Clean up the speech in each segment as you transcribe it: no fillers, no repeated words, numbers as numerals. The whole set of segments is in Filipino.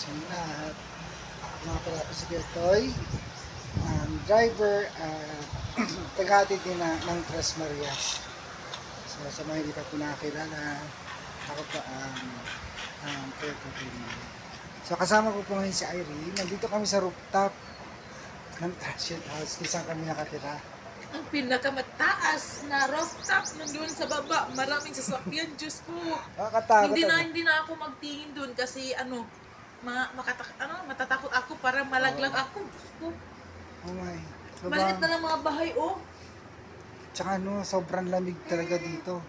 sa inyo lahat. Ako nga pala po si Gertoy, ang driver at taga-hatid din ng Tres Marias. So sa mga hindi pa po nakakilala, ako po ang Gertoy. So kasama ko po ngayon si Irene. Nandito kami sa rooftop ng Trashed House kung saan kami nakatira. Ang pinakamataas na rooftop nandun sa baba. Maraming sasakyan, Diyos ko. Nakakatakot Hindi na ako magtingin dun kasi matatakot ako para malaglag ako. Diyos ko. Oh my. Maliit na lang mga bahay, oh. Tsaka sobrang lamig talaga dito.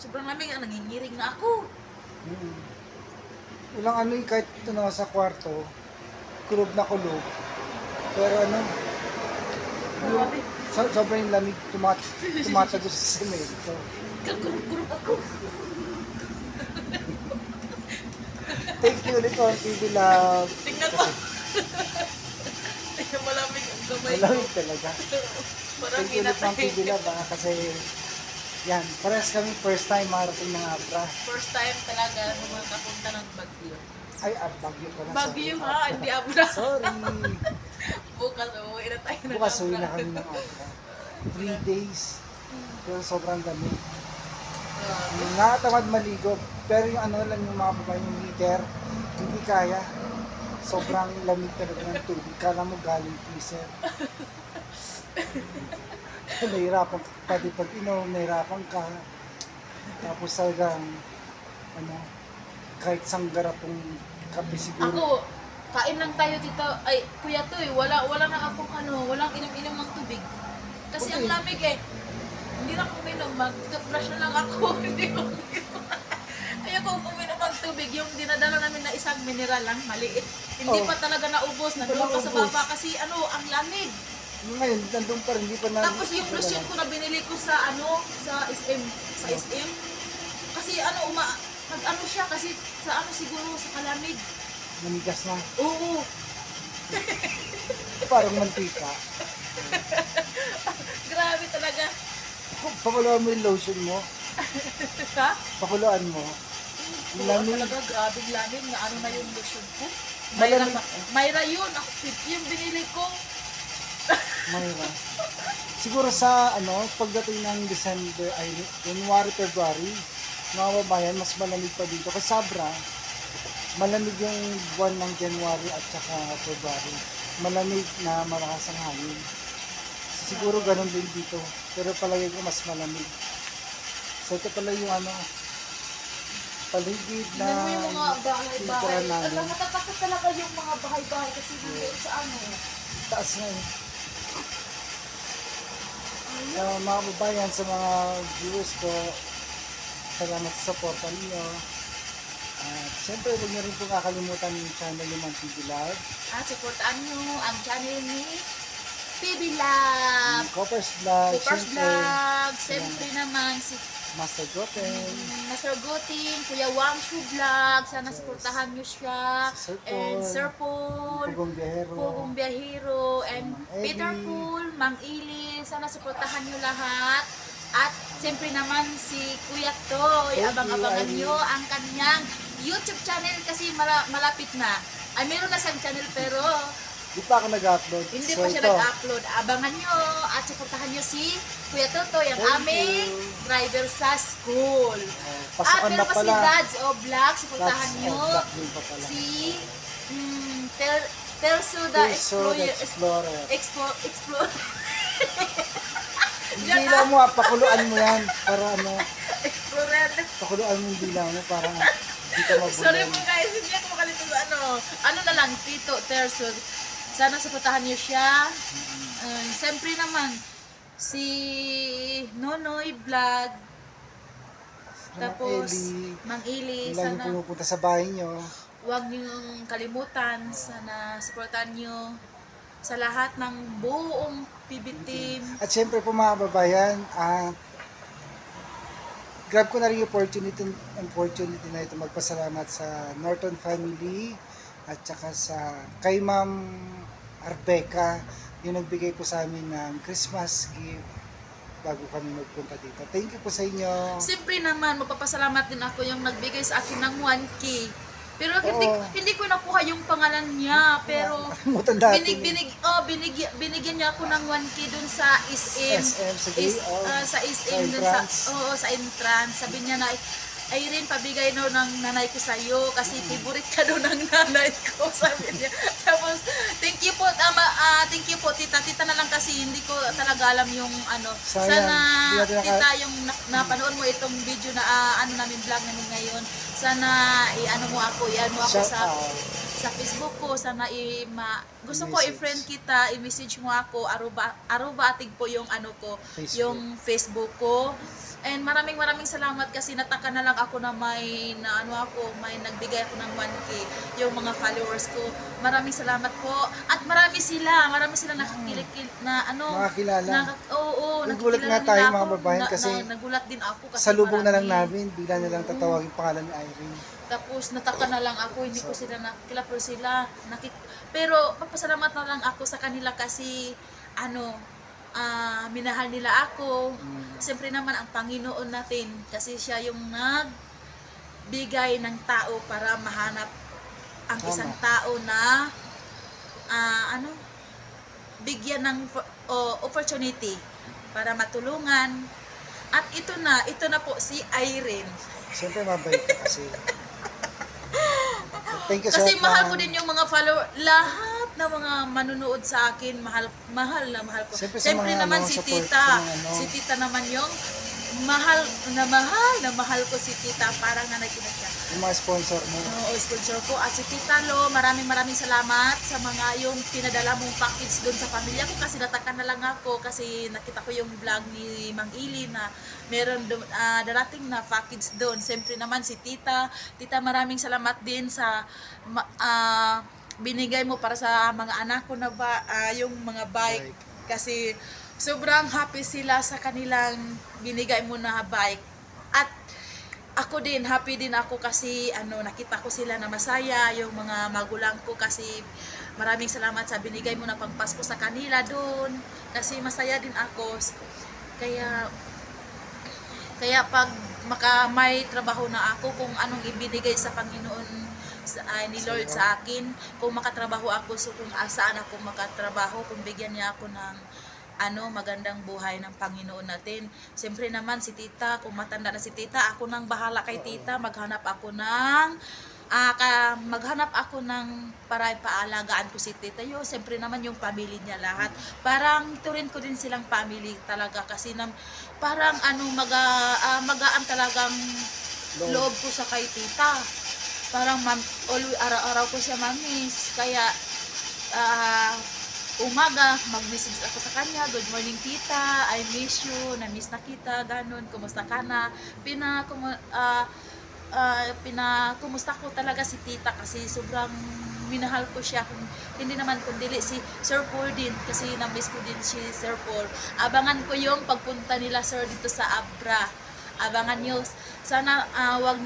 Sobrang lamig, nangingirig na ako. Walang kahit ito na sa kwarto, kulob na kulob. Pero Grabe. sobrang lamig, tumatago sa semento. Kakurog-kurog ako. Thank you ulit on TV Love. Tingnan mo. Ay, malamig ang gamay ko. Malamig talaga. Parang Thank you ulit on hinatay. TV Love kasi yan, parehas kami first time marating ng Abra. First time talaga naman napunta ng Baguio. Ay, Baguio pala. Baguio sorry. ha, hindi Abra. Sorry. Bukas uuwi na tayo ng Bukas uwi Abra. na kami ng Abra. 3 days. Pero sobrang lamig. Grabe. Nakatamad maligo, pero yung lang yung mga babae yung heater, hindi kaya. Sobrang lamig talaga ng tubig. Kala mo galing freezer. Nahirapan ka, pati pag nahirapan ka. Tapos talagang, kahit sanggara pong kape siguro. Ako, kain lang tayo dito. Ay, kuya to wala na akong walang inom-inom ng tubig. Kasi ang Okay. lamig eh. Hindi na ako uminom, mag-brush na lang ako. Hindi ko ayoko uminom ng tubig. Yung dinadala namin na isang mineral lang, maliit. Hindi Oh. pa talaga naubos. Nandun pa sa Naubos. baba kasi ang lamig. Ngayon, nandun pa rin, hindi pa na... Tapos yung lotion ko na binili ko sa sa SM, kasi siya kasi sa siguro sa kalamig. Manigas na. Oo. Parang mantika. Grabe talaga. Pakuluan mo yung lotion mo. Ha? Pakuluan mo. Oo, Lamig. talaga grabe lamig na na yung lotion ko. Malamig. Mayra yun. Ako, yung binili ko. Mayroon. Siguro sa pagdating ng December ay January, February, mga babayan, mas malamig pa dito. Kasi Sabra, malamig yung buwan ng January at saka February. Malamig na malakas ang hangin. Siguro ganun din dito. Pero palagay ko mas malamig. So ito pala yung paligid na Tingnan mo yung mga titira bahay-bahay. namin. Alam, matatakot talaga yung mga bahay-bahay kasi dito sa Taas nga eh. Mga babayan, sa mga viewers ko, salamat sa support niyo. At siyempre, huwag niyo rin po kakalimutan yung channel yung TV Love, At supportaan nyo ang channel ni PB Lab. Coppers Vlog, Coopers siyempre, Vlog. Siyempre naman si Master Goten, Master Guting, Kuya Wangshu Vlog. Sana supportahan nyo siya. si Sir And Paul, Sir Paul. Pugong Biyahero, Pugong Biyahero. And Mang Eli. Peter Pool, Mang Ili. Sana supportahan nyo lahat. At siyempre naman si Kuya Toy. Thank you, Abang-abangan Irene. nyo ang kanyang YouTube channel kasi malapit na. Ay, meron na siyang channel pero di pa ako nag-upload. hindi So, pa siya ito, nag-upload. Abangan nyo at supportahan nyo si Kuya Totoy, ang Thank aming you. driver sa school. Pasukan na Pero pa si pala. Dads o Vlog, supportahan That's nyo Black din pa pala. si Terso the Terso the Explorer. Explorer. Yung Yan dila mo pakuluan mo yan para Explorer. pakuluan mo yung dila mo para hindi ka Sorry mabulan. po guys, hindi ako makalito sa ano na lang, Tito Terso. Sana supportahan nyo siya. Siyempre naman, si Nonoy Vlog. Tapos, Mang Ili. Lang yung Sana pumupunta sa bahay nyo. huwag niyong kalimutan. Sana supportahan nyo sa lahat ng buong PB team. At syempre po mga babayan, grab ko na rin yung opportunity na ito magpasalamat sa Norton family at saka kay Ma'am Arbeca, yung nagbigay po sa amin ng Christmas gift bago kami magpunta dito. Thank you po sa inyo. Siyempre naman, magpapasalamat din ako yung nagbigay sa akin ng 1K. Pero Oo. hindi ko nakuha yung pangalan niya, pero Nakalimutan dati. binigyan niya ako ng 1K dun sa SM. SM, sige. Oh. Sa SM dun entrance. sa entrance. Sabi niya na, Irene, pabigay no ng nanay ko sa iyo kasi favorite ka daw ng nanay ko, sabi niya. Tapos, thank you po, thank you po, tita. Tita na lang kasi hindi ko talaga alam yung ano. Sayang. Sana, Hindi natin tita, yung napanood mo itong video na ano namin vlog namin ngayon. Sana i-ano mo ako Shout sa out. sa Facebook ko. Sana gusto ko I-message. i-friend kita, i-message mo ako, aruba atig po yung ano ko, Facebook. yung Facebook ko. And maraming salamat kasi nataka na lang ako na may nagbigay ako ng 1K yung mga followers ko. Maraming salamat po. At marami sila nakakilik na ano Nakakilala. oo, Nagulat nakikilala nga tayo, nila mga ako. babayan, kasi nagulat din ako kasi Sa lubong na lang marami. namin, bigla na lang tatawagin pangalan ni Irene. Tapos nataka na lang ako, hindi ko sila nakilala, pero pero magpasalamat na lang ako sa kanila kasi minahal nila ako. Siyempre naman ang Panginoon natin kasi siya yung nagbigay ng tao para mahanap ang Tama. isang tao na bigyan ng opportunity para matulungan. At ito na po si Irene. Siyempre mabait ka kasi. Thank you Kasi sa mahal ko din yung mga follower, lahat na mga manunood sa akin, mahal na mahal ko. Siyempre sa Siyempre mga, naman ano, si support, Tita, sa mga, ano. si Tita naman yung mahal ko si Tita, parang nanay ko na siya. Yung mga sponsor mo. Oo, sponsor ko. At si Tita Lo, maraming salamat sa mga yung pinadala mong package doon sa pamilya ko kasi natakan na lang ako kasi nakita ko yung vlog ni Mang Ili na meron darating na package doon. Siyempre naman si Tita. Tita, maraming salamat din sa binigay mo para sa mga anak ko na yung mga bike. Kasi sobrang happy sila sa kanilang binigay mo na bike. At ako din, happy din ako kasi nakita ko sila na masaya, yung mga magulang ko kasi maraming salamat sa binigay mo na pangpasko sa kanila doon. Kasi masaya din ako. Kaya pag may trabaho na ako, kung anong ibinigay sa Panginoon ni Lord sa akin, kung makatrabaho ako, so kung saan ako makatrabaho, kung bigyan niya ako ng magandang buhay ng Panginoon natin. Siyempre naman si Tita, kung matanda na si Tita, ako nang bahala kay Tita, maghanap ako ng para paalagaan ko si Tita. Siyempre naman yung family niya lahat. Parang turin ko din silang family talaga kasi parang magaan talagang loob ko sa kay Tita. Parang araw-araw ko siya mamiss. Kaya umaga, mag-message ako sa kanya, good morning tita, I miss you, na-miss na kita, ganun, kumusta ka na, pinakumusta ko talaga si tita kasi sobrang minahal ko siya, hindi naman kundili si Sir Paul din, kasi na-miss ko din si Sir Paul. Abangan ko yung pagpunta nila sir dito sa Abra, abangan nyo, sana wag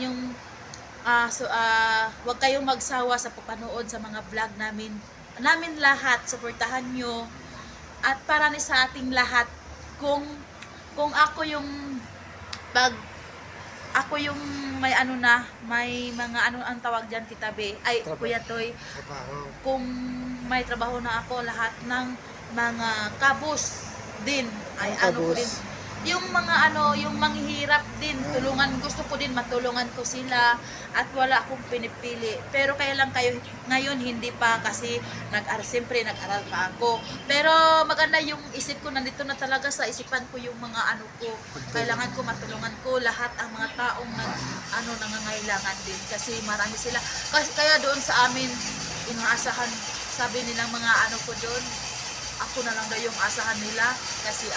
kayong magsawa sa papanood sa mga vlog namin lahat, suportahan nyo. At para ni sa ating lahat, kung ako yung may may mga ang tawag dyan, Tita Be, ay Trabaho. Kuya Toy, Trabaho. kung may trabaho na ako, lahat ng mga kabus din, ay Ang ko kabus. din, yung mga yung manghihirap din, gusto ko din matulungan ko sila at wala akong pinipili. Pero kaya lang ngayon hindi pa kasi siyempre nag-aral pa ako. Pero maganda yung isip ko, nandito na talaga sa isipan ko yung mga ko. Kailangan ko matulungan ko lahat ang mga taong nangangailangan din kasi marami sila. Kaya doon sa amin inaasahan, sabi nilang mga ko doon, ako na lang daw yung asahan nila kasi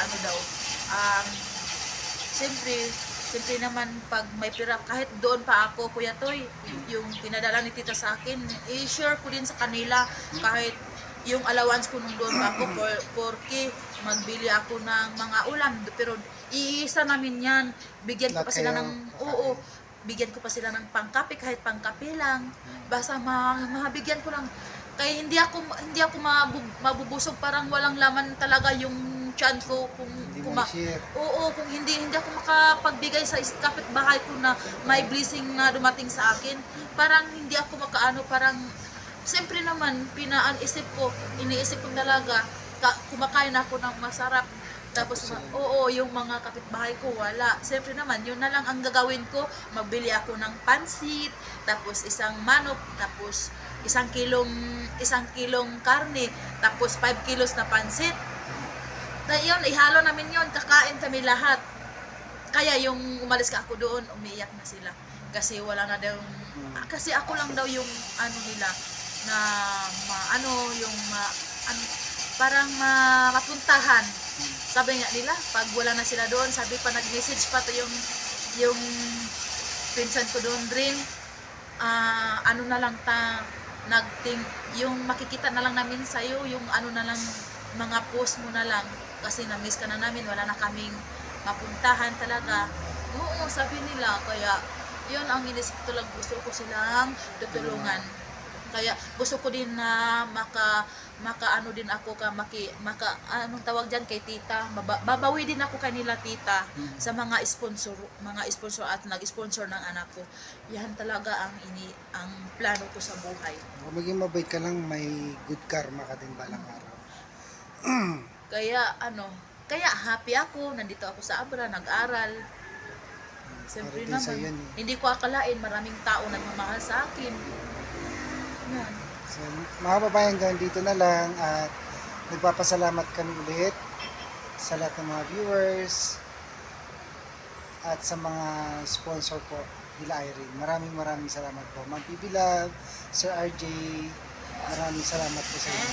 siyempre naman pag may pera, kahit doon pa ako, Kuya Toy, yung pinadala ni Tita sa akin, i-share ko din sa kanila kahit yung allowance ko nung doon pa ako, porque magbili ako ng mga ulam, pero iisa namin yan, bigyan ko pa sila bigyan ko pa sila ng pangkape, kahit pangkape lang, basta mabigyan ko lang. Kaya hindi ako mabubusog, parang walang laman talaga yung tiyan ko kung Hindi kung mo i-share. oo, kung hindi ako makapagbigay sa kapitbahay ko na may blessing na dumating sa akin, parang hindi ako makaano, parang siyempre naman iniisip ko talaga kumakain ako ng masarap. Tapos, oo, yung mga kapitbahay ko, wala. Siyempre naman, yun na lang ang gagawin ko. Magbili ako ng pansit, tapos isang manok, tapos isang kilong karne, tapos 5 kilos na pansit. Na yun, ihalo namin yun, kakain kami lahat. Kaya yung umalis ka ako doon, umiiyak na sila. Kasi wala na daw, kasi ako lang daw yung ano nila, na parang mapuntahan. Sabi nga nila, pag wala na sila doon, sabi pa nag-message pa to yung pinsan ko doon rin, ano na lang yung makikita na lang namin sa'yo, yung ano na lang, mga post mo na lang, kasi na-miss ka na namin, wala na kaming mapuntahan talaga. Oo, sabi nila, kaya yun ang inisip ko lang, gusto ko silang tutulungan. Kaya gusto ko din na maka-ano din ako anong tawag diyan kay tita, babawi din ako kanila tita sa mga sponsor at nag-sponsor ng anak ko. Yan talaga ang plano ko sa buhay. Kung maging mabait ka lang, may good karma ka din balang araw. Kaya happy ako, nandito ako sa Abra, nag-aral. Siyempre Para din sa naman, yun eh. hindi ko akalain maraming tao nagmamahal sa akin. Yan. So, mga babayan, hanggang dito na lang at nagpapasalamat kami ulit sa lahat ng mga viewers at sa mga sponsor po nila Irene. Maraming salamat po. Ma'am PB Love, Sir RJ, maraming salamat po sa inyo.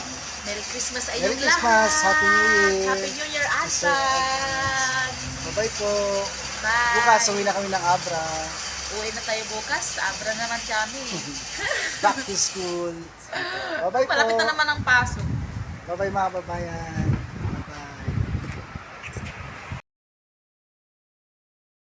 Merry Christmas sa Merry inyong Christmas! lahat. Happy New Year! Happy New Year, Asan! Bye-bye po! Bye! Bukas, uwi na kami ng Abra. Uwi na tayo bukas. Abra naman kami. Back to school. Bye-bye po! Malapit na naman ang pasok. Bye-bye mga babayan!